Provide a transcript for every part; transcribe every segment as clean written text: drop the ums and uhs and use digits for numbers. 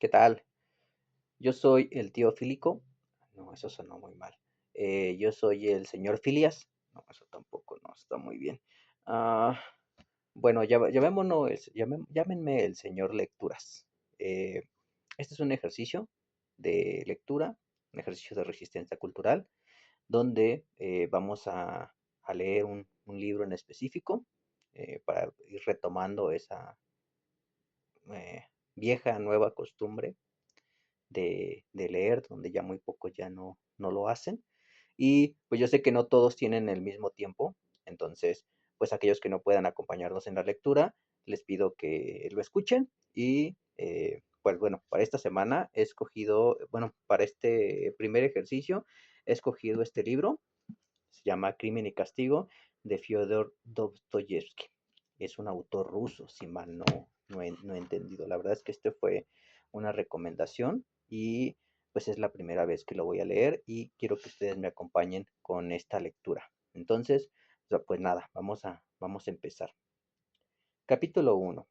¿Qué tal? Yo soy el tío Filico. No, eso sonó muy mal. Yo soy el señor Filias. No, eso tampoco no está muy bien. Ah, bueno, llámenme el señor Lecturas. Eh, este es un ejercicio de lectura, un ejercicio de resistencia cultural, donde vamos a leer un libro en específico para ir retomando esa eh, vieja, nueva costumbre de leer, donde ya muy pocos ya no lo hacen. Y pues yo sé que no todos tienen el mismo tiempo, entonces pues aquellos que no puedan acompañarnos en la lectura, les pido que lo escuchen y pues bueno, para esta semana he escogido, bueno, para este primer ejercicio he escogido este libro, se llama Crimen y Castigo de Fyodor Dostoyevsky. Es un autor ruso, si mal no he entendido. La verdad es que este fue una recomendación y pues es la primera vez que lo voy a leer y quiero que ustedes me acompañen con esta lectura. Entonces, pues nada, vamos a empezar. Capítulo 1.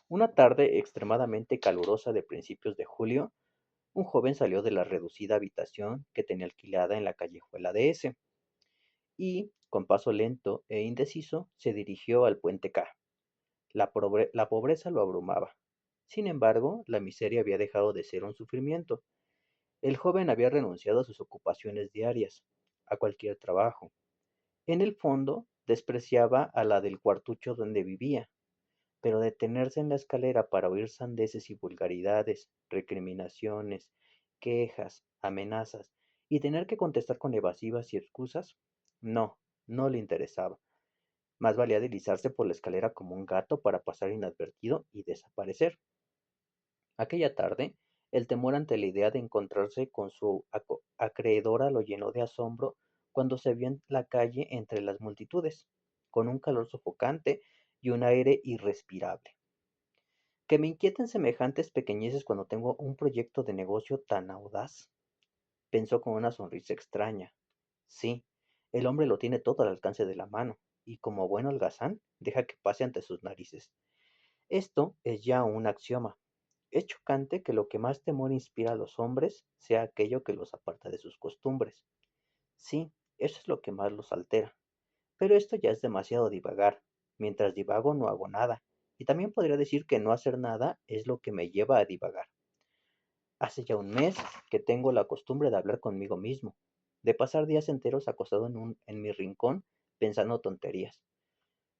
Una tarde extremadamente calurosa de principios de julio, un joven salió de la reducida habitación que tenía alquilada en la callejuela de S y, con paso lento e indeciso, se dirigió al puente K. La pobreza lo abrumaba. Sin embargo, la miseria había dejado de ser un sufrimiento. El joven había renunciado a sus ocupaciones diarias, a cualquier trabajo. En el fondo, despreciaba a la del cuartucho donde vivía, pero detenerse en la escalera para oír sandeces y vulgaridades, recriminaciones, quejas, amenazas, y tener que contestar con evasivas y excusas, no le interesaba. Más valía deslizarse por la escalera como un gato para pasar inadvertido y desaparecer. Aquella tarde, el temor ante la idea de encontrarse con su acreedora lo llenó de asombro cuando se vio en la calle entre las multitudes, con un calor sofocante y un aire irrespirable. Que me inquieten semejantes pequeñeces cuando tengo un proyecto de negocio tan audaz, pensó con una sonrisa extraña. Sí, el hombre lo tiene todo al alcance de la mano, y como buen holgazán, deja que pase ante sus narices. Esto es ya un axioma. Es chocante que lo que más temor inspira a los hombres sea aquello que los aparta de sus costumbres. Sí, eso es lo que más los altera. Pero esto ya es demasiado divagar. Mientras divago no hago nada. Y también podría decir que no hacer nada es lo que me lleva a divagar. Hace ya un mes que tengo la costumbre de hablar conmigo mismo, de pasar días enteros acostado en mi rincón pensando tonterías.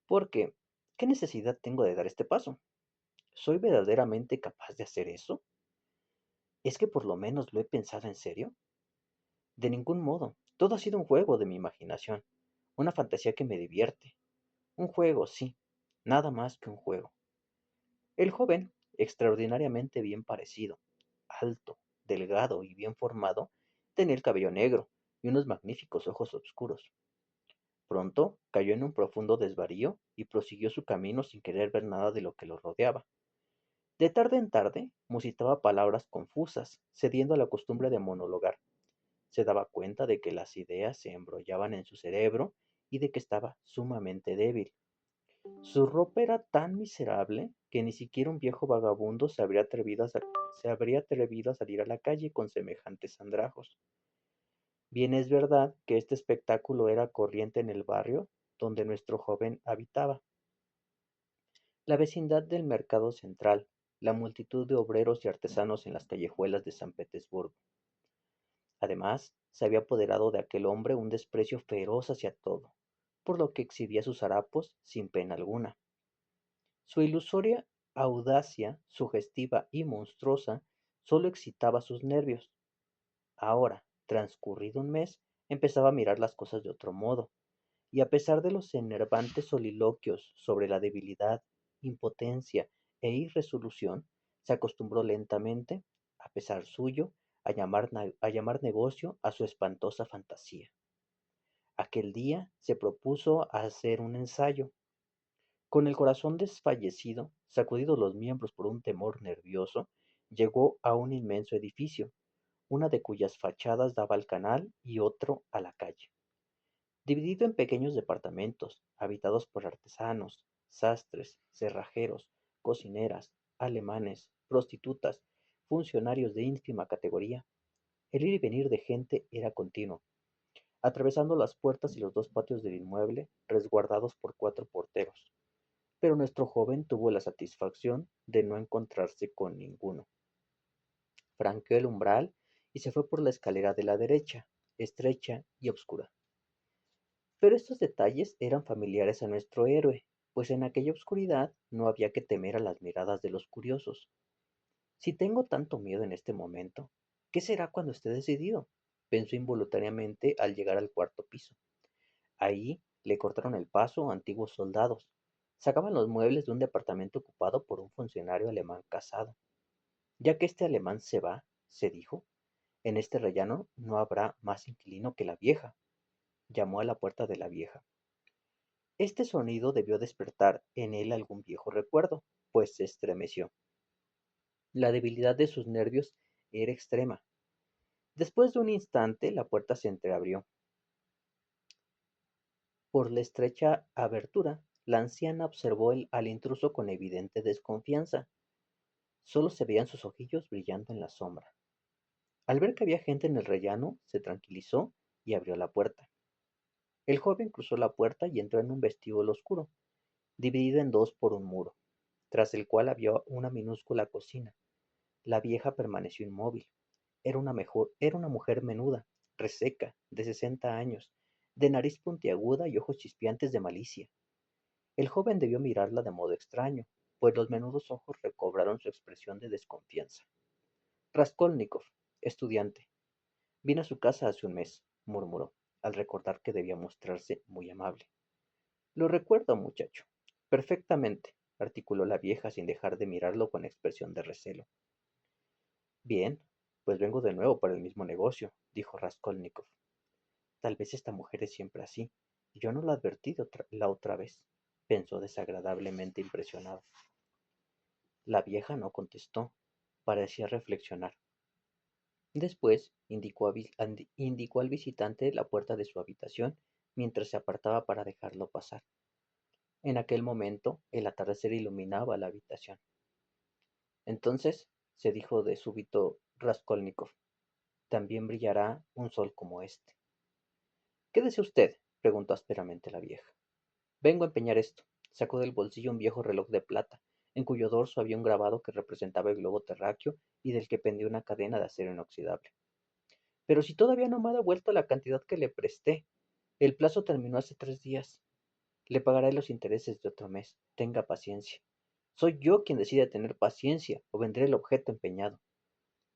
Porque, ¿qué necesidad tengo de dar este paso? ¿Soy verdaderamente capaz de hacer eso? ¿Es que por lo menos lo he pensado en serio? De ningún modo. Todo ha sido un juego de mi imaginación, una fantasía que me divierte. Un juego, sí, nada más que un juego. El joven, extraordinariamente bien parecido, alto, delgado y bien formado, tenía el cabello negro y unos magníficos ojos oscuros. Pronto cayó en un profundo desvarío y prosiguió su camino sin querer ver nada de lo que lo rodeaba. De tarde en tarde musitaba palabras confusas, cediendo a la costumbre de monologar. Se daba cuenta de que las ideas se embrollaban en su cerebro y de que estaba sumamente débil. Su ropa era tan miserable que ni siquiera un viejo vagabundo se habría atrevido a salir a la calle con semejantes andrajos. Bien es verdad que este espectáculo era corriente en el barrio donde nuestro joven habitaba. La vecindad del mercado central, la multitud de obreros y artesanos en las callejuelas de San Petersburgo. Además, se había apoderado de aquel hombre un desprecio feroz hacia todo, por lo que exhibía sus harapos sin pena alguna. Su ilusoria audacia, sugestiva y monstruosa, solo excitaba sus nervios. Ahora, transcurrido un mes, empezaba a mirar las cosas de otro modo, y a pesar de los enervantes soliloquios sobre la debilidad, impotencia e irresolución, se acostumbró lentamente, a pesar suyo, a llamar negocio a su espantosa fantasía. Aquel día se propuso hacer un ensayo. Con el corazón desfallecido, sacudidos los miembros por un temor nervioso, llegó a un inmenso edificio, una de cuyas fachadas daba al canal y otro a la calle. Dividido en pequeños departamentos, habitados por artesanos, sastres, cerrajeros, cocineras, alemanes, prostitutas, funcionarios de ínfima categoría. El ir y venir de gente era continuo, atravesando las puertas y los dos patios del inmueble, resguardados por 4 porteros. Pero nuestro joven tuvo la satisfacción de no encontrarse con ninguno. Franqueó el umbral y se fue por la escalera de la derecha, estrecha y oscura. Pero estos detalles eran familiares a nuestro héroe, pues en aquella oscuridad no había que temer a las miradas de los curiosos. Si tengo tanto miedo en este momento, ¿qué será cuando esté decidido? Pensó involuntariamente al llegar al cuarto piso. Ahí le cortaron el paso antiguos soldados. Sacaban los muebles de un departamento ocupado por un funcionario alemán casado. Ya que este alemán se va, se dijo, en este rellano no habrá más inquilino que la vieja. Llamó a la puerta de la vieja. Este sonido debió despertar en él algún viejo recuerdo, pues se estremeció. La debilidad de sus nervios era extrema. Después de un instante, la puerta se entreabrió. Por la estrecha abertura, la anciana observó al intruso con evidente desconfianza. Solo se veían sus ojillos brillando en la sombra. Al ver que había gente en el rellano, se tranquilizó y abrió la puerta. El joven cruzó la puerta y entró en un vestíbulo oscuro, dividido en dos por un muro, tras el cual había una minúscula cocina. La vieja permaneció inmóvil. Era una mujer menuda, reseca, de 60 años, de nariz puntiaguda y ojos chispeantes de malicia. El joven debió mirarla de modo extraño, pues los menudos ojos recobraron su expresión de desconfianza. Raskolnikov, estudiante. Vine a su casa hace un mes, murmuró, al recordar que debía mostrarse muy amable. Lo recuerdo, muchacho. Perfectamente, articuló la vieja sin dejar de mirarlo con expresión de recelo. Bien, pues vengo de nuevo para el mismo negocio, dijo Raskolnikov. Tal vez esta mujer es siempre así. Yo no la advertí la otra vez, pensó desagradablemente impresionado. La vieja no contestó. Parecía reflexionar. Después indicó al visitante la puerta de su habitación mientras se apartaba para dejarlo pasar. En aquel momento, el atardecer iluminaba la habitación. Entonces, se dijo de súbito Raskolnikov, también brillará un sol como este. ¿Qué desea usted? Preguntó ásperamente la vieja. Vengo a empeñar esto. Sacó del bolsillo un viejo reloj de plata, en cuyo dorso había un grabado que representaba el globo terráqueo y del que pendía una cadena de acero inoxidable. Pero si todavía no me ha devuelto la cantidad que le presté. El plazo terminó hace 3 días. Le pagaré los intereses de otro mes. Tenga paciencia. Soy yo quien decide tener paciencia o vendré el objeto empeñado.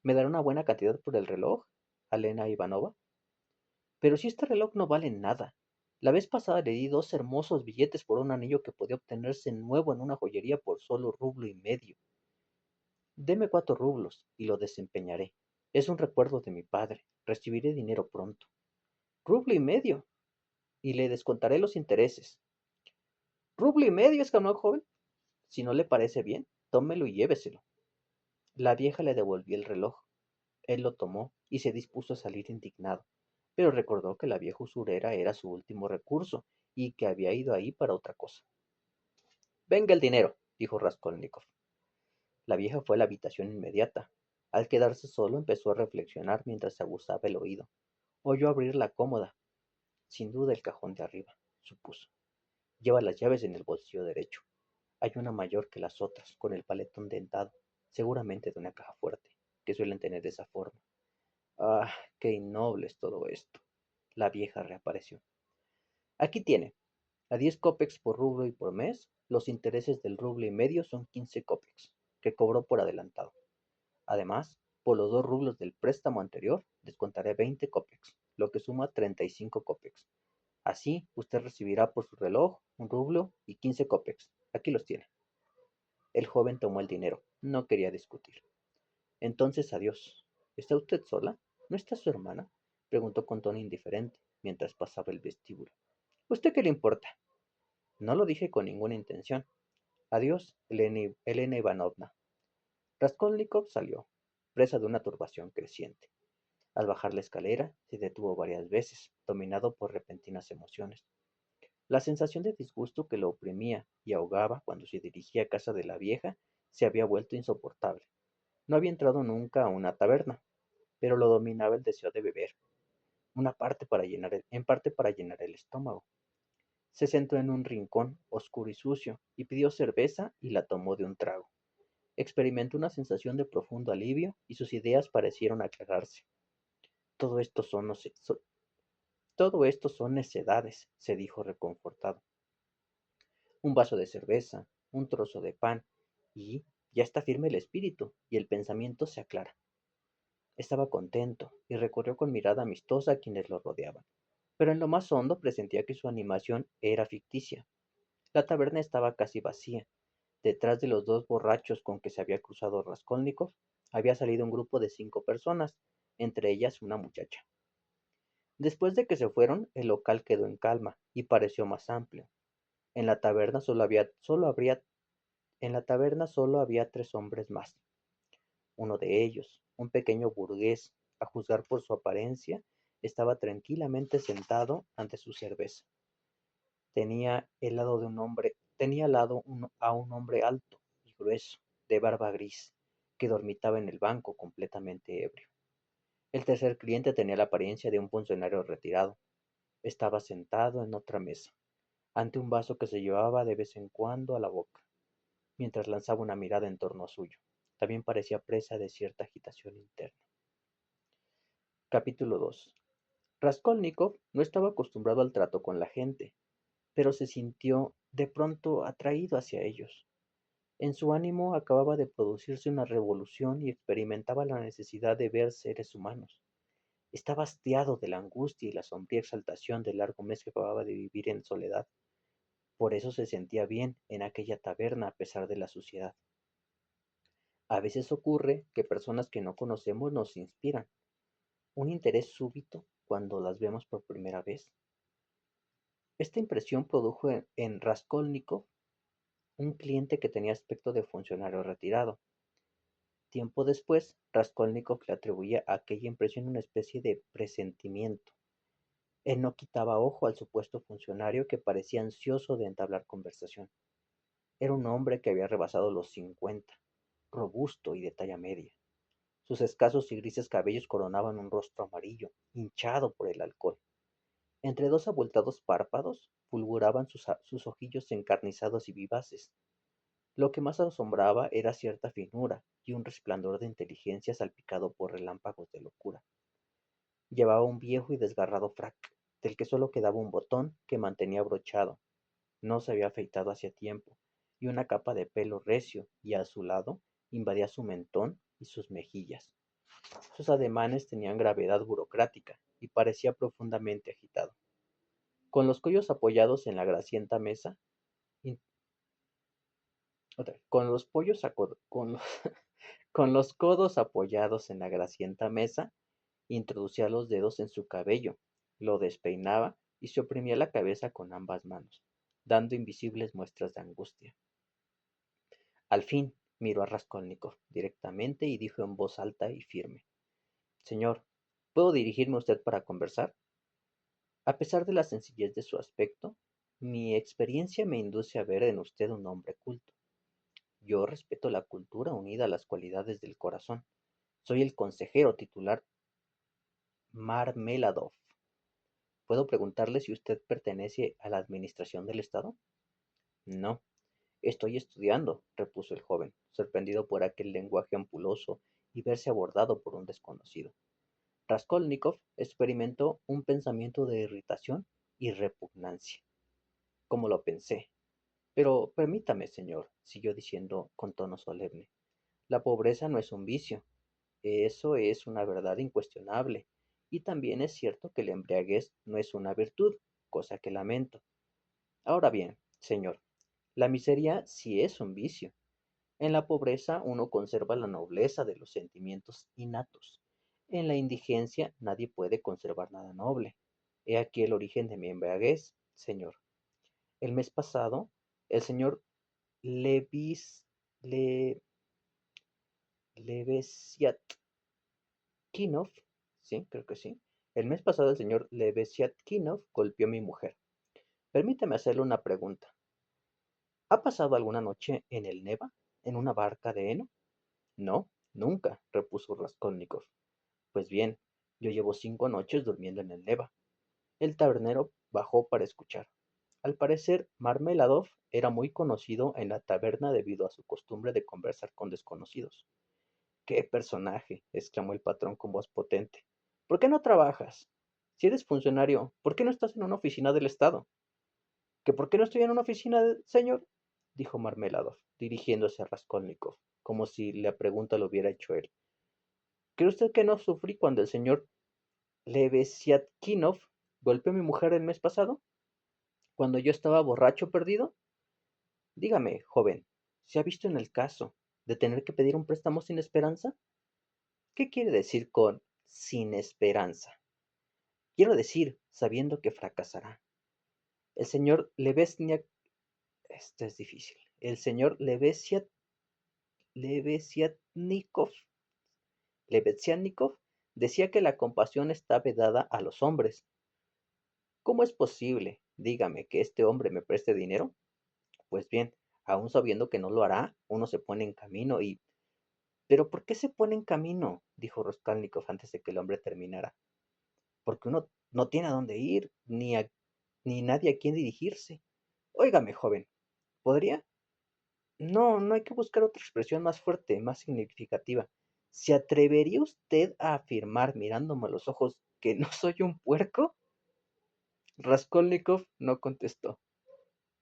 ¿Me dará una buena cantidad por el reloj, Alena Ivanova? Pero si este reloj no vale nada. La vez pasada le di 2 hermosos billetes por un anillo que podía obtenerse nuevo en una joyería por solo rublo y medio. Deme 4 rublos y lo desempeñaré. Es un recuerdo de mi padre. Recibiré dinero pronto. Rublo y medio. Y le descontaré los intereses. Rublo y medio, exclamó el joven. Si no le parece bien, tómelo y lléveselo. La vieja le devolvió el reloj. Él lo tomó y se dispuso a salir indignado, pero recordó que la vieja usurera era su último recurso y que había ido ahí para otra cosa. Venga el dinero, dijo Raskolnikov. La vieja fue a la habitación inmediata. Al quedarse solo empezó a reflexionar mientras se aguzaba el oído. Oyó abrir la cómoda. Sin duda el cajón de arriba, supuso. Lleva las llaves en el bolsillo derecho. Hay una mayor que las otras, con el paletón dentado, seguramente de una caja fuerte, que suelen tener esa forma. Ah, qué innoble es todo esto. La vieja reapareció. Aquí tiene, a 10 copex por rublo y por mes, los intereses del rublo y medio son 15 copex, que cobró por adelantado. Además, por los 2 rublos del préstamo anterior, descontaré 20 copex, lo que suma 35 copex. Así, usted recibirá por su reloj un rublo y 15 copex. Aquí los tiene. El joven tomó el dinero. No quería discutir. Entonces, adiós. ¿Está usted sola? ¿No está su hermana? Preguntó con tono indiferente, mientras pasaba el vestíbulo. ¿Usted qué le importa? No lo dije con ninguna intención. Adiós, Elena Ivanovna. Raskolnikov salió, presa de una turbación creciente. Al bajar la escalera, se detuvo varias veces, dominado por repentinas emociones. La sensación de disgusto que lo oprimía y ahogaba cuando se dirigía a casa de la vieja se había vuelto insoportable. No había entrado nunca a una taberna, pero lo dominaba el deseo de beber, en parte para llenar el estómago. Se sentó en un rincón oscuro y sucio y pidió cerveza y la tomó de un trago. Experimentó una sensación de profundo alivio y sus ideas parecieron aclararse. Todo esto son, noce- so- todo esto son necedades, se dijo reconfortado. Un vaso de cerveza, un trozo de pan y ya está firme el espíritu y el pensamiento se aclara. Estaba contento y recorrió con mirada amistosa a quienes lo rodeaban, pero en lo más hondo presentía que su animación era ficticia. La taberna estaba casi vacía. Detrás de los dos borrachos con que se había cruzado Raskolnikov, había salido un grupo de 5 personas, entre ellas una muchacha. Después de que se fueron, el local quedó en calma y pareció más amplio. En la taberna solo había 3 hombres más. Uno de ellos, un pequeño burgués, a juzgar por su apariencia, estaba tranquilamente sentado ante su cerveza. Tenía al lado a un hombre alto y grueso, de barba gris, que dormitaba en el banco completamente ebrio. El tercer cliente tenía la apariencia de un funcionario retirado. Estaba sentado en otra mesa, ante un vaso que se llevaba de vez en cuando a la boca, mientras lanzaba una mirada en torno a suyo. También parecía presa de cierta agitación interna. Capítulo 2. Raskolnikov no estaba acostumbrado al trato con la gente, pero se sintió de pronto atraído hacia ellos. En su ánimo acababa de producirse una revolución y experimentaba la necesidad de ver seres humanos. Estaba hastiado de la angustia y la sombría exaltación del largo mes que acababa de vivir en soledad. Por eso se sentía bien en aquella taberna a pesar de la suciedad. A veces ocurre que personas que no conocemos nos inspiran un interés súbito cuando las vemos por primera vez. Esta impresión produjo en Raskolnikov un cliente que tenía aspecto de funcionario retirado. Tiempo después, Raskolnikov le atribuía a aquella impresión una especie de presentimiento. Él no quitaba ojo al supuesto funcionario que parecía ansioso de entablar conversación. Era un hombre que había rebasado los 50, robusto y de talla media. Sus escasos y grises cabellos coronaban un rostro amarillo, hinchado por el alcohol. Entre dos abultados párpados fulguraban sus ojillos encarnizados y vivaces. Lo que más asombraba era cierta finura y un resplandor de inteligencia salpicado por relámpagos de locura. Llevaba un viejo y desgarrado frac, del que solo quedaba un botón que mantenía abrochado. No se había afeitado hacía tiempo, y una capa de pelo recio y azulado invadía su mentón y sus mejillas. Sus ademanes tenían gravedad burocrática y parecía profundamente agitado. Con los cuellos apoyados en la grasienta mesa, in- con los pollos aco- con los codos apoyados en la grasienta mesa, introducía los dedos en su cabello, lo despeinaba y se oprimía la cabeza con ambas manos, dando invisibles muestras de angustia. Al fin miró a Raskolnikov directamente y dijo en voz alta y firme: Señor, ¿puedo dirigirme a usted para conversar? A pesar de la sencillez de su aspecto, mi experiencia me induce a ver en usted un hombre culto. Yo respeto la cultura unida a las cualidades del corazón. Soy el consejero titular Marmeladov. ¿Puedo preguntarle si usted pertenece a la administración del Estado? No, estoy estudiando, repuso el joven, sorprendido por aquel lenguaje ampuloso y verse abordado por un desconocido. Raskolnikov experimentó un pensamiento de irritación y repugnancia. Como lo pensé. Pero permítame, señor, siguió diciendo con tono solemne, la pobreza no es un vicio. Eso es una verdad incuestionable. Y también es cierto que la embriaguez no es una virtud, cosa que lamento. Ahora bien, señor, la miseria sí es un vicio. En la pobreza uno conserva la nobleza de los sentimientos innatos. En la indigencia nadie puede conservar nada noble. He aquí el origen de mi embriaguez, señor. El mes pasado, el señor Levis, Le, Levesiatkino. Sí, creo que sí. El mes pasado el señor Levesiatkino golpeó a mi mujer. Permítame hacerle una pregunta. ¿Ha pasado alguna noche en el Neva, en una barca de heno? No, Nunca, repuso Raskolnikov. Pues bien, yo llevo 5 noches durmiendo en el Neva. El tabernero bajó para escuchar. Al parecer, Marmeladov era muy conocido en la taberna debido a su costumbre de conversar con desconocidos. ¡Qué personaje! Exclamó el patrón con voz potente. ¿Por qué no trabajas? Si eres funcionario, ¿por qué no estás en una oficina del Estado? ¿Que por qué no estoy en una oficina, señor? Dijo Marmeladov, dirigiéndose a Raskolnikov, como si la pregunta lo hubiera hecho él. ¿Cree usted que no sufrí cuando el señor Lebeziatkinov golpeó a mi mujer el mes pasado? ¿Cuando yo estaba borracho perdido? Dígame, joven, ¿se ha visto en el caso de tener que pedir un préstamo sin esperanza? ¿Qué quiere decir con sin esperanza? Quiero decir, sabiendo que fracasará. El señor Lebesniak, esto es difícil, el señor Lebeziatnikov, Lebeziatnikov decía que la compasión está vedada a los hombres. ¿Cómo es posible, dígame, que este hombre me preste dinero? Pues bien, aun sabiendo que no lo hará, uno se pone en camino y... ¿Pero por qué se pone en camino? Dijo Raskolnikov antes de que el hombre terminara. Porque uno no tiene a dónde ir, ni nadie a quien dirigirse. Óigame, joven, ¿podría? No, no hay que buscar otra expresión más fuerte, más significativa. ¿Se atrevería usted a afirmar mirándome a los ojos que no soy un puerco? Raskolnikov no contestó.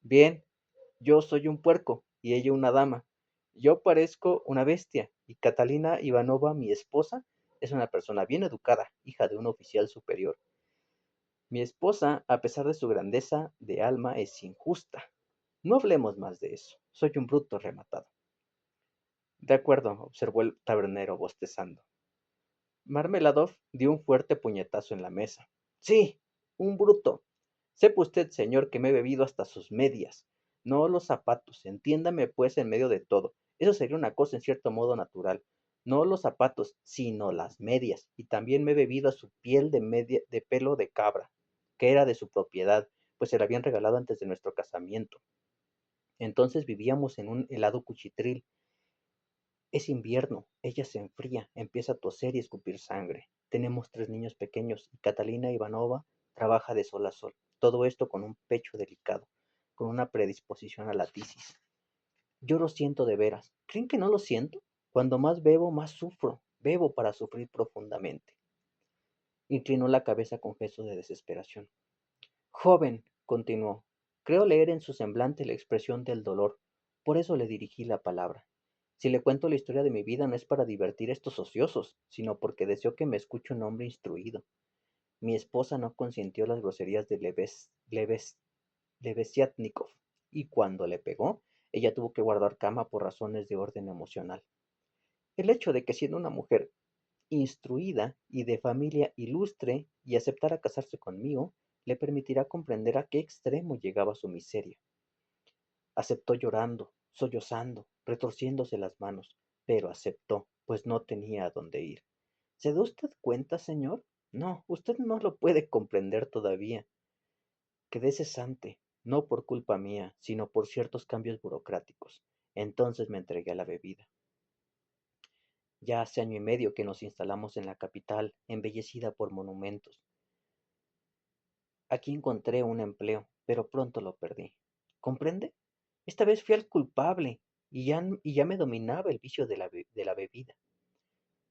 Bien, yo soy un puerco y ella una dama. Yo parezco una bestia y Catalina Ivanova, mi esposa, es una persona bien educada, hija de un oficial superior. Mi esposa, a pesar de su grandeza de alma, es injusta. No hablemos más de eso. Soy un bruto rematado. De acuerdo, observó el tabernero bostezando. Marmeladov dio un fuerte puñetazo en la mesa. Sí, un bruto. Sepa usted, señor, que me he bebido hasta sus medias. No los zapatos, entiéndame pues en medio de todo. Eso sería una cosa en cierto modo natural. No los zapatos, sino las medias. Y también me he bebido a su piel de pelo de cabra, que era de su propiedad, pues se la habían regalado antes de nuestro casamiento. Entonces vivíamos en un helado cuchitril. Es invierno, ella se enfría, empieza a toser y escupir sangre. Tenemos 3 niños pequeños y Catalina Ivanova trabaja de sol a sol. Todo esto con un pecho delicado, con una predisposición a la tisis. Yo lo siento de veras. ¿Creen que no lo siento? Cuando más bebo, más sufro. Bebo para sufrir profundamente. Inclinó la cabeza con gesto de desesperación. Joven, continuó, creo leer en su semblante la expresión del dolor. Por eso le dirigí la palabra. Si le cuento la historia de mi vida no es para divertir a estos ociosos, sino porque deseo que me escuche un hombre instruido. Mi esposa no consintió las groserías de Lebeziatnikov, y cuando le pegó, ella tuvo que guardar cama por razones de orden emocional. El hecho de que siendo una mujer instruida y de familia ilustre y aceptara casarse conmigo, le permitirá comprender a qué extremo llegaba su miseria. Aceptó llorando, sollozando, retorciéndose las manos, pero aceptó, pues no tenía a dónde ir. ¿Se da usted cuenta, señor? No, usted no lo puede comprender todavía. Quedé cesante, no por culpa mía, sino por ciertos cambios burocráticos. Entonces me entregué a la bebida. Ya hace año y medio que nos instalamos en la capital, embellecida por monumentos. Aquí encontré un empleo, pero pronto lo perdí. ¿Comprende? Esta vez fui al culpable y ya me dominaba el vicio de la bebida.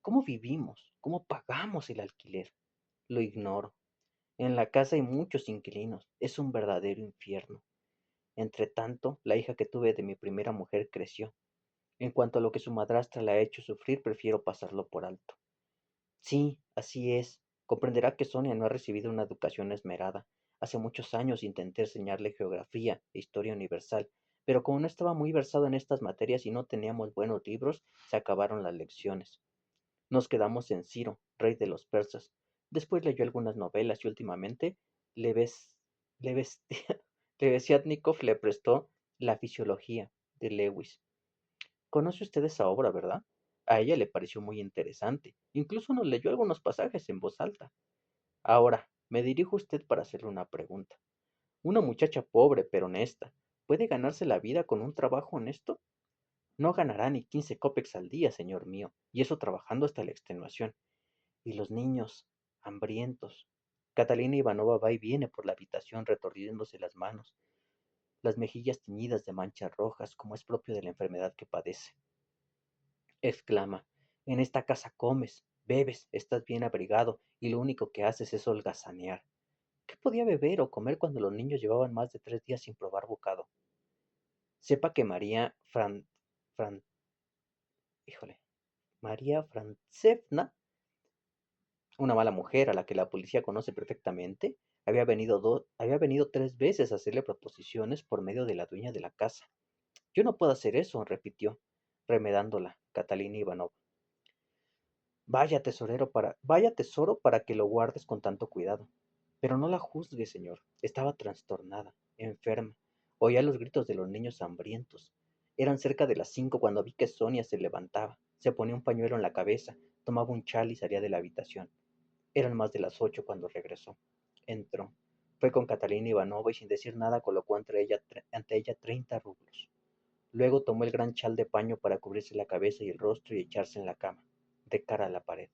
¿Cómo vivimos? ¿Cómo pagamos el alquiler? Lo ignoro. En la casa hay muchos inquilinos. Es un verdadero infierno. Entretanto, la hija que tuve de mi primera mujer creció. En cuanto a lo que su madrastra la ha hecho sufrir, prefiero pasarlo por alto. Sí, así es. Comprenderá que Sonia no ha recibido una educación esmerada. Hace muchos años intenté enseñarle geografía e historia universal, pero como no estaba muy versado en estas materias y no teníamos buenos libros, se acabaron las lecciones. Nos quedamos en Ciro, rey de los persas. Después leyó algunas novelas y últimamente Leves, Leves, Lebeziatnikov le prestó La fisiología de Lewis. Conoce usted esa obra, ¿verdad? A ella le pareció muy interesante. Incluso nos leyó algunos pasajes en voz alta. Ahora, me dirijo a usted para hacerle una pregunta. Una muchacha pobre pero honesta, ¿puede ganarse la vida con un trabajo honesto? No ganará ni 15 copex al día, señor mío, y eso trabajando hasta la extenuación. Y los niños, hambrientos. Catalina Ivanova va y viene por la habitación retorciéndose las manos, las mejillas teñidas de manchas rojas, como es propio de la enfermedad que padece. Exclama: en esta casa comes, bebes, estás bien abrigado, y lo único que haces es holgazanear. ¿Qué podía beber o comer cuando los niños llevaban más de 3 días sin probar bocado? Sepa que Fran, híjole, María Francevna, una mala mujer a la que la policía conoce perfectamente, había venido 3 veces a hacerle proposiciones por medio de la dueña de la casa. Yo no puedo hacer eso, repitió, remedándola, Catalina Ivanova. Vaya tesoro para que lo guardes con tanto cuidado. Pero no la juzgue, señor. Estaba trastornada, enferma. Oía los gritos de los niños hambrientos. Eran cerca de las 5 cuando vi que Sonia se levantaba, se ponía un pañuelo en la cabeza, tomaba un chal y salía de la habitación. Eran más de las 8 cuando regresó. Entró. Fue con Catalina Ivanova y sin decir nada colocó ante ella 30 rublos. Luego tomó el gran chal de paño para cubrirse la cabeza y el rostro y echarse en la cama, de cara a la pared.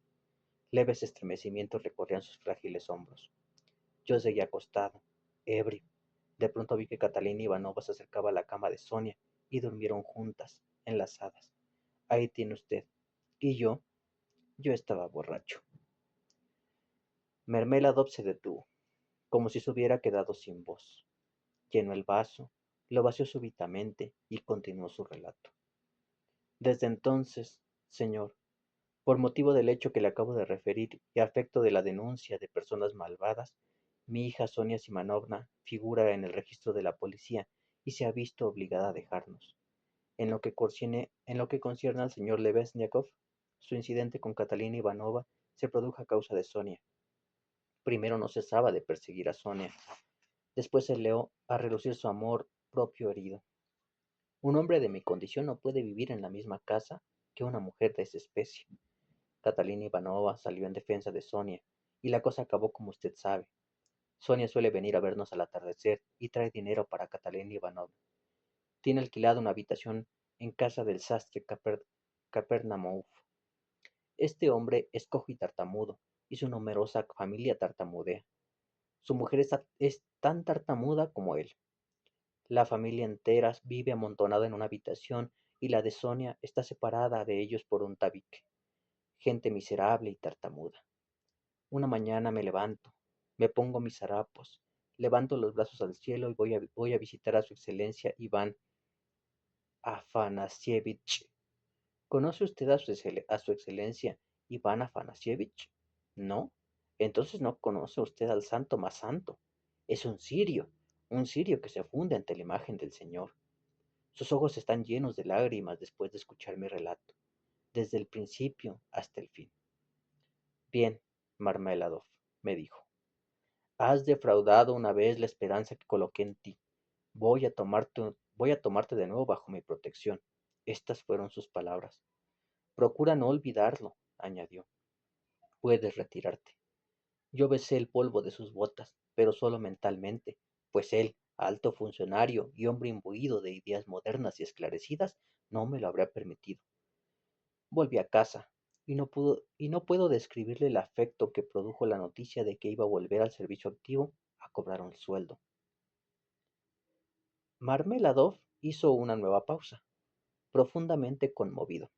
Leves estremecimientos recorrían sus frágiles hombros. Yo seguía acostado, ebrio. De pronto vi que Catalina Ivanova se acercaba a la cama de Sonia y durmieron juntas, enlazadas. Ahí tiene usted. Y yo estaba borracho. Mermeladov se detuvo, como si se hubiera quedado sin voz. Llenó el vaso, lo vació súbitamente y continuó su relato. Desde entonces, señor, por motivo del hecho que le acabo de referir y a efecto de la denuncia de personas malvadas, mi hija Sonia Simanovna figura en el registro de la policía y se ha visto obligada a dejarnos. En lo que concierne al señor Levesniakov, su incidente con Catalina Ivanova se produjo a causa de Sonia. Primero no cesaba de perseguir a Sonia, después se leó a relucir su amor propio herido. Un hombre de mi condición no puede vivir en la misma casa que una mujer de esa especie. Catalina Ivanova salió en defensa de Sonia, y la cosa acabó como usted sabe. Sonia suele venir a vernos al atardecer y trae dinero para Catalina Ivanova. Tiene alquilada una habitación en casa del sastre Kapernaumov. Este hombre es cojo y tartamudo, y su numerosa familia tartamudea. Su mujer es tan tartamuda como él. La familia entera vive amontonada en una habitación y la de Sonia está separada de ellos por un tabique. Gente miserable y tartamuda. Una mañana me levanto, me pongo mis harapos, levanto los brazos al cielo y voy a visitar a su excelencia Iván Afanasievich. ¿Conoce usted a su excelencia Iván Afanasievich? ¿No? Entonces no conoce usted al santo más santo. Es un sirio que se funde ante la imagen del Señor. Sus ojos están llenos de lágrimas después de escuchar mi relato, desde el principio hasta el fin. Bien, Marmeladov, me dijo. Has defraudado una vez la esperanza que coloqué en ti. Voy a tomarte de nuevo bajo mi protección. Estas fueron sus palabras. Procura no olvidarlo, añadió. Puedes retirarte. Yo besé el polvo de sus botas, pero solo mentalmente, pues él, alto funcionario y hombre imbuido de ideas modernas y esclarecidas, no me lo habría permitido. Volví a casa, y no puedo describirle el afecto que produjo la noticia de que iba a volver al servicio activo a cobrar un sueldo. Marmeladov hizo una nueva pausa, profundamente conmovido.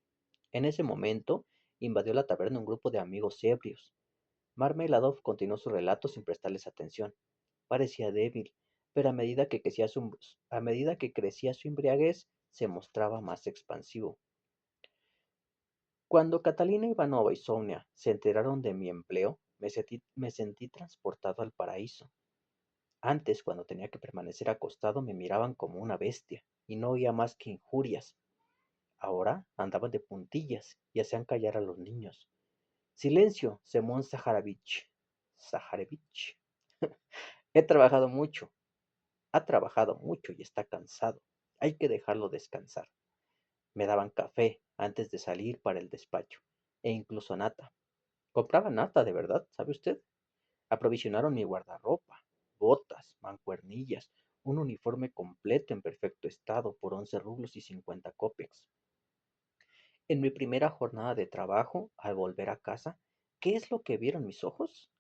En ese momento invadió la taberna un grupo de amigos ebrios. Marmeladov continuó su relato sin prestarles atención. Parecía débil, pero a medida que crecía su embriaguez, se mostraba más expansivo. Cuando Catalina Ivanova y Sonia se enteraron de mi empleo, me sentí transportado al paraíso. Antes, cuando tenía que permanecer acostado, me miraban como una bestia y no oía más que injurias. Ahora andaban de puntillas y hacían callar a los niños. Silencio, Semón Saharovich. Saharevich. He trabajado mucho, ha trabajado mucho y está cansado. Hay que dejarlo descansar. Me daban café antes de salir para el despacho, e incluso nata. Compraba nata, de verdad, ¿sabe usted? Aprovisionaron mi guardarropa, botas, mancuernillas, un uniforme completo en perfecto estado por 11 rublos y 50 copex. En mi primera jornada de trabajo, al volver a casa, ¿qué es lo que vieron mis ojos?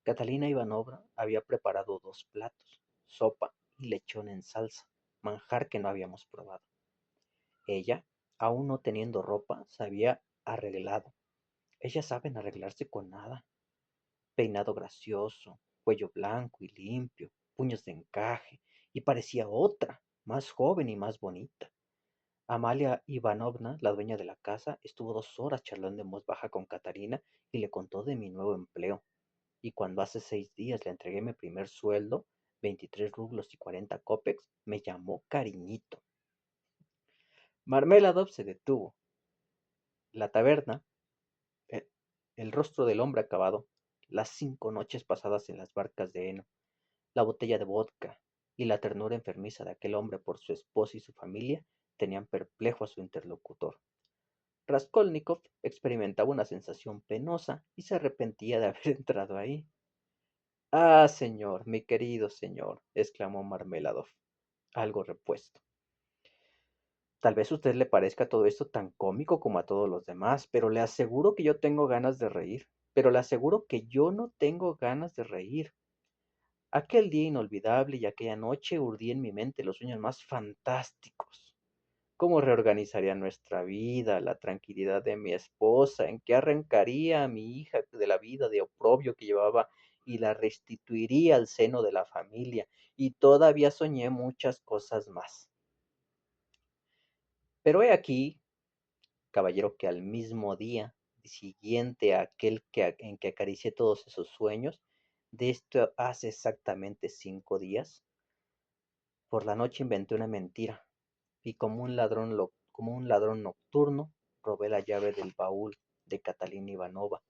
Catalina Ivanovna había preparado 2 platos, sopa y lechón en salsa, manjar que no habíamos probado. Ella, aún no teniendo ropa, se había arreglado. Ellas saben arreglarse con nada. Peinado gracioso, cuello blanco y limpio, puños de encaje, y parecía otra, más joven y más bonita. Amalia Ivanovna, la dueña de la casa, estuvo 2 horas charlando en voz baja con Catarina y le contó de mi nuevo empleo. Y cuando hace 6 días le entregué mi primer sueldo, 23 rublos y 40 copecks, me llamó cariñito. Marmeladov se detuvo. La taberna, eh, el rostro del hombre acabado, las 5 noches pasadas en las barcas de heno, la botella de vodka y la ternura enfermiza de aquel hombre por su esposa y su familia tenían perplejo a su interlocutor. Raskolnikov experimentaba una sensación penosa y se arrepentía de haber entrado ahí. Ah, señor, mi querido señor, exclamó Marmeladov, algo repuesto. Tal vez a usted le parezca todo esto tan cómico como a todos los demás, pero le aseguro que yo tengo ganas de reír. Pero le aseguro que yo no tengo ganas de reír. Aquel día inolvidable y aquella noche urdí en mi mente los sueños más fantásticos. ¿Cómo reorganizaría nuestra vida, la tranquilidad de mi esposa? ¿En qué arrancaría a mi hija de la vida de oprobio que llevaba y la restituiría al seno de la familia? Y todavía soñé muchas cosas más. Pero he aquí, caballero, que al mismo día siguiente a aquel en que acaricié todos esos sueños, de esto hace exactamente 5 días, por la noche inventé una mentira y como un ladrón nocturno, robé la llave del baúl de Catalina Ivanova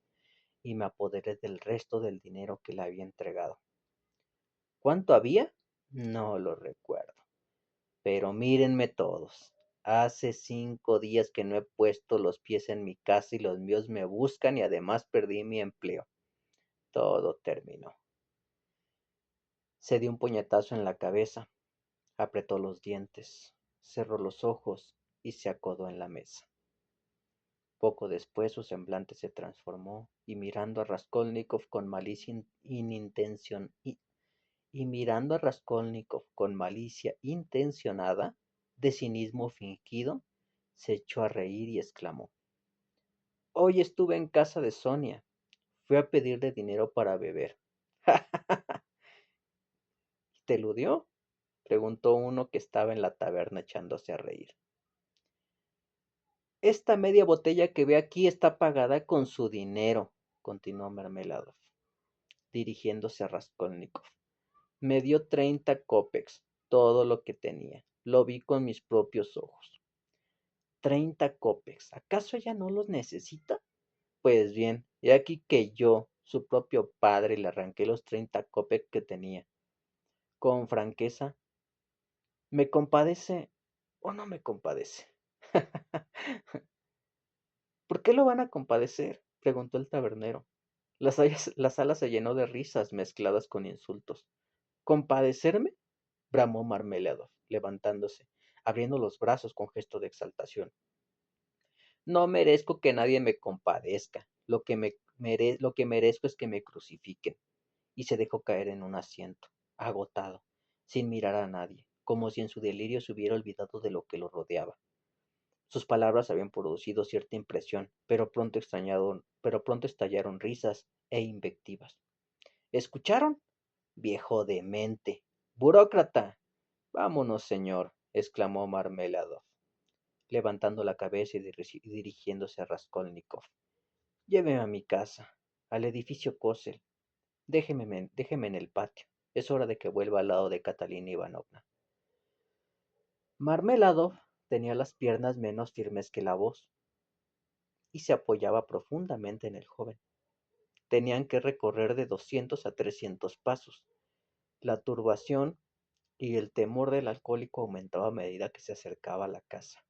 y me apoderé del resto del dinero que le había entregado. ¿Cuánto había? No lo recuerdo. Pero mírenme todos. Hace 5 días que no he puesto los pies en mi casa y los míos me buscan y además perdí mi empleo. Todo terminó. Se dio un puñetazo en la cabeza, apretó los dientes, cerró los ojos y se acodó en la mesa. Poco después su semblante se transformó y mirando a Raskolnikov con malicia y mirando a Raskolnikov con malicia intencionada, de cinismo fingido, se echó a reír y exclamó: Hoy estuve en casa de Sonia. Fui a pedirle dinero para beber. ¿Te lo dio? Preguntó uno que estaba en la taberna echándose a reír. Esta media botella que ve aquí está pagada con su dinero, continuó Mermeladov, dirigiéndose a Raskolnikov. Me dio 30 copecks, todo lo que tenía. Lo vi con mis propios ojos. 30 copecks. ¿Acaso ella no los necesita? Pues bien, he aquí que yo, su propio padre, le arranqué los 30 copecks que tenía. Con franqueza, ¿me compadece o no me compadece? ¿Por qué lo van a compadecer? Preguntó el tabernero. La sala se llenó de risas mezcladas con insultos. ¿Compadecerme? Bramó Marmeladov, levantándose, abriendo los brazos con gesto de exaltación. No merezco que nadie me compadezca. Lo que merezco es que me crucifiquen. Y se dejó caer en un asiento, agotado, sin mirar a nadie, como si en su delirio se hubiera olvidado de lo que lo rodeaba. Sus palabras habían producido cierta impresión, pero pronto estallaron risas e invectivas. ¿Escucharon? Viejo demente. Burócrata. Vámonos, señor, exclamó Marmeladov, levantando la cabeza y dirigiéndose a Raskolnikov. Lléveme a mi casa, al edificio Kosel. Déjeme en el patio. Es hora de que vuelva al lado de Catalina Ivanovna. Marmeladov tenía las piernas menos firmes que la voz y se apoyaba profundamente en el joven. Tenían que recorrer de 200 a 300 pasos. La turbación y el temor del alcohólico aumentaba a medida que se acercaba a la casa.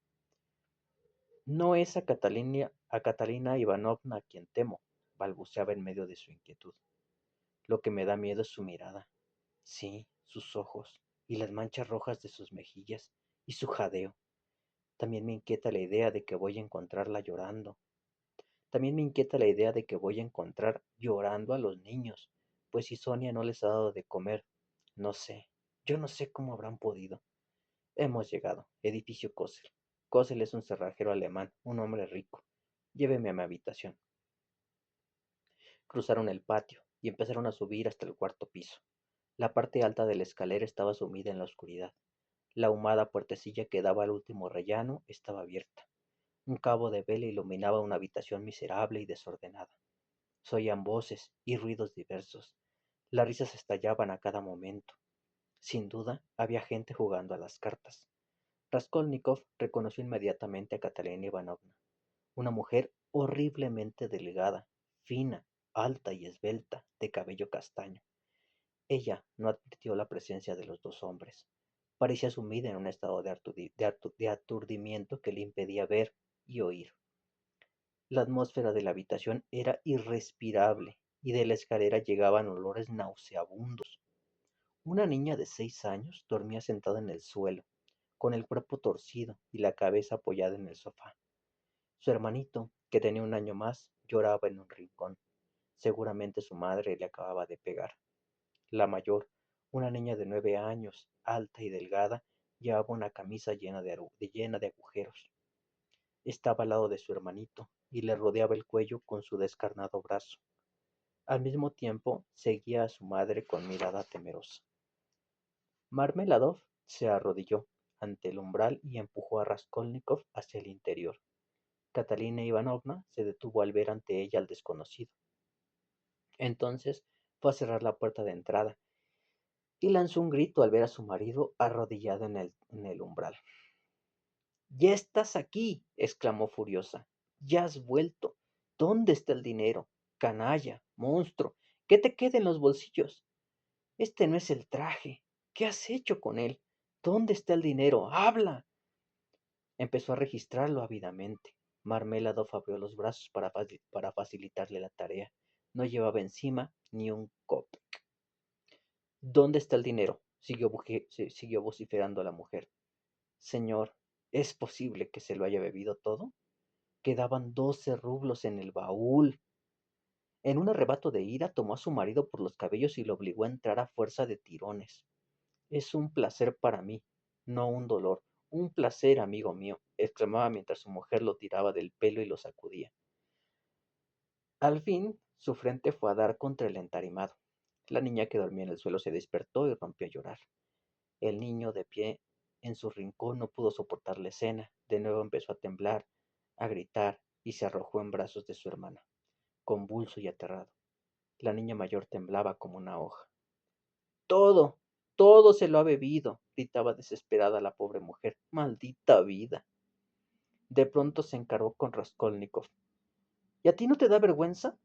No es a Catalina Ivanovna a quien temo, balbuceaba en medio de su inquietud. Lo que me da miedo es su mirada. Sí, sus ojos, y las manchas rojas de sus mejillas, y su jadeo. También me inquieta la idea de que voy a encontrarla llorando. También me inquieta la idea de que voy a encontrar llorando a los niños, pues si Sonia no les ha dado de comer, no sé, yo no sé cómo habrán podido. Hemos llegado, edificio Kossel. Kossel es un cerrajero alemán, un hombre rico. Lléveme a mi habitación. Cruzaron el patio y empezaron a subir hasta el cuarto piso. La parte alta de la escalera estaba sumida en la oscuridad. La ahumada puertecilla que daba al último rellano estaba abierta. Un cabo de vela iluminaba una habitación miserable y desordenada. Se oían voces y ruidos diversos. Las risas estallaban a cada momento. Sin duda, había gente jugando a las cartas. Raskolnikov reconoció inmediatamente a Catalina Ivanovna, una mujer horriblemente delgada, fina, alta y esbelta, de cabello castaño. Ella no advirtió la presencia de los dos hombres. Parecía sumida en un estado de aturdimiento que le impedía ver y oír. La atmósfera de la habitación era irrespirable y de la escalera llegaban olores nauseabundos. Una niña de 6 años dormía sentada en el suelo, con el cuerpo torcido y la cabeza apoyada en el sofá. Su hermanito, que tenía un año más, lloraba en un rincón. Seguramente su madre le acababa de pegar. La mayor, una niña de 9 años, alta y delgada, llevaba una camisa llena de agujeros. Estaba al lado de su hermanito y le rodeaba el cuello con su descarnado brazo. Al mismo tiempo seguía a su madre con mirada temerosa. Marmeladov se arrodilló ante el umbral y empujó a Raskolnikov hacia el interior. Catalina Ivanovna se detuvo al ver ante ella al desconocido. Entonces fue a cerrar la puerta de entrada y lanzó un grito al ver a su marido arrodillado en el umbral. ¡Ya estás aquí!, exclamó furiosa. ¡Ya has vuelto! ¿Dónde está el dinero? Canalla, monstruo, ¿qué te queda en los bolsillos? Este no es el traje. ¿Qué has hecho con él? ¿Dónde está el dinero? ¡Habla! Empezó a registrarlo ávidamente. Marmeladov abrió los brazos para facilitarle la tarea. No llevaba encima ni un copec. ¿Dónde está el dinero?, siguió vociferando la mujer. Señor, ¿es posible que se lo haya bebido todo? Quedaban 12 rublos en el baúl. En un arrebato de ira tomó a su marido por los cabellos y lo obligó a entrar a fuerza de tirones. Es un placer para mí, no un dolor. Un placer, amigo mío, exclamaba mientras su mujer lo tiraba del pelo y lo sacudía. Al fin, su frente fue a dar contra el entarimado. La niña que dormía en el suelo se despertó y rompió a llorar. El niño, de pie en su rincón, no pudo soportar la escena. De nuevo empezó a temblar, a gritar, y se arrojó en brazos de su hermana, convulso y aterrado. La niña mayor temblaba como una hoja. Todo, todo se lo ha bebido, gritaba desesperada la pobre mujer. Maldita vida. De pronto se encaró con Raskolnikov. ¿Y a ti no te da vergüenza?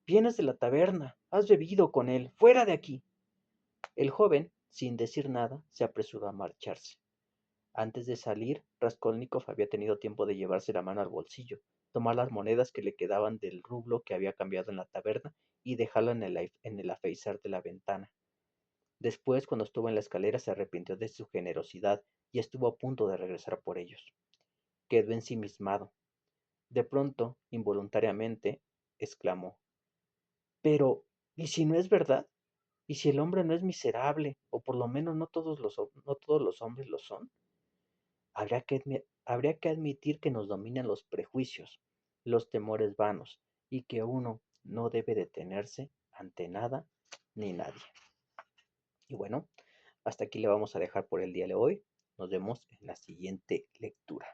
Vienes de la taberna, has bebido con él, fuera de aquí. El joven, sin decir nada, se apresuró a marcharse. Antes de salir, Raskolnikov había tenido tiempo de llevarse la mano al bolsillo, tomar las monedas que le quedaban del rublo que había cambiado en la taberna y dejarlo en el afeizar de la ventana. Después, cuando estuvo en la escalera, se arrepintió de su generosidad y estuvo a punto de regresar por ellos. Quedó ensimismado. De pronto, involuntariamente, exclamó: Pero, ¿y si no es verdad? ¿Y si el hombre no es miserable? O por lo menos no todos los hombres lo son. Habría que admitir que nos dominan los prejuicios, los temores vanos, y que uno no debe detenerse ante nada ni nadie. Y bueno, hasta aquí le vamos a dejar por el día de hoy. Nos vemos en la siguiente lectura.